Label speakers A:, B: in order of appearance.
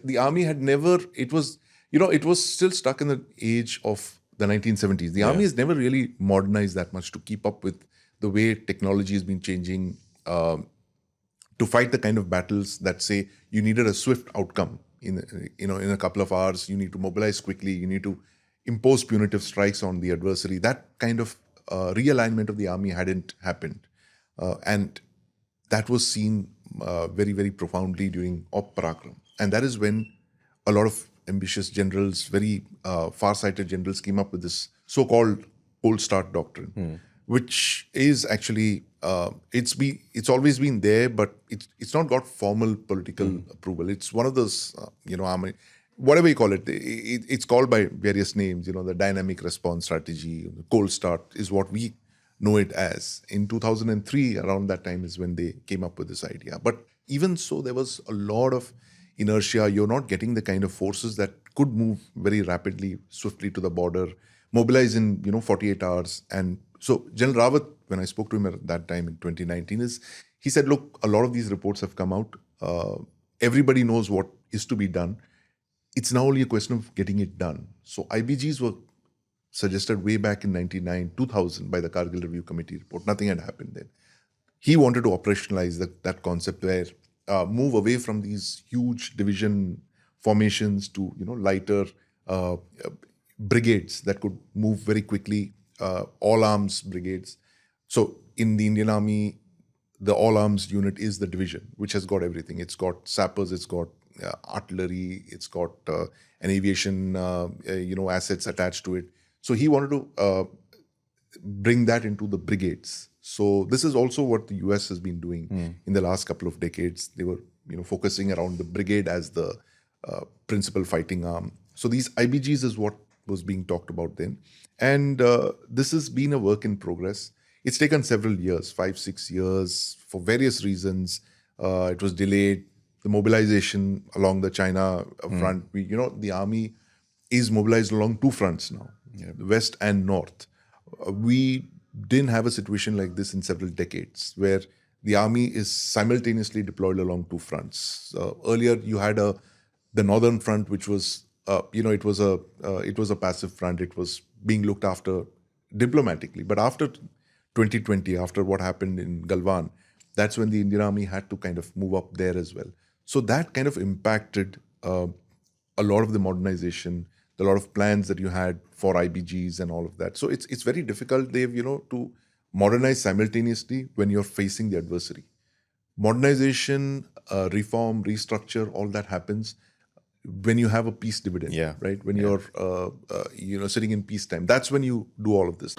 A: the army had never, it was still stuck in the age of the 1970s. The army has never really modernized that much to keep up with the way technology has been changing, to fight the kind of battles that say you needed a swift outcome in a couple of hours. You need to mobilize quickly. You need to impose punitive strikes on the adversary. That kind of realignment of the army hadn't happened, and that was seen very, very profoundly during Op Parakram. And that is when a lot of ambitious generals, very far-sighted generals, came up with this so-called cold start doctrine, which is actually it's always been there, but it's not got formal political approval. It's one of those army, whatever you call it, it's called by various names. The dynamic response strategy, the cold start is what we know it as. In 2003, around that time is when they came up with this idea. But even so, there was a lot of inertia. You're not getting the kind of forces that could move very rapidly, swiftly to the border, mobilize in 48 hours. And so General Rawat, when I spoke to him at that time in 2019, he said, look, a lot of these reports have come out. Everybody knows what is to be done. It's now only a question of getting it done. So IBGs were suggested way back in 2000 by the Kargil Review Committee report. Nothing had happened then. He wanted to operationalize that concept where move away from these huge division formations to lighter brigades that could move very quickly, all arms brigades. So in the Indian Army, the all arms unit is the division, which has got everything. It's got sappers, it's got artillery, it's got an aviation assets attached to it. So he wanted to bring that into the brigades. So this is also what the US has been doing in the last couple of decades. They were focusing around the brigade as the principal fighting arm. So these IBGs is what was being talked about then. And this has been a work in progress. It's taken several years, 5-6 years, for various reasons. It was delayed. The mobilization along the China front, the army is mobilized along two fronts now, the west and north. We didn't have a situation like this in several decades, where the army is simultaneously deployed along two fronts. Earlier, you had the northern front, which was, it was a passive front. It was being looked after diplomatically. But after 2020, after what happened in Galwan, that's when the Indian Army had to kind of move up there as well. So that kind of impacted a lot of the modernization, a lot of plans that you had for IBGs and all of that. So it's very difficult, Dave, to modernize simultaneously when you're facing the adversary. Modernization, reform, restructure, all that happens when you have a peace dividend, right? When you're, sitting in peacetime. That's when you do all of this.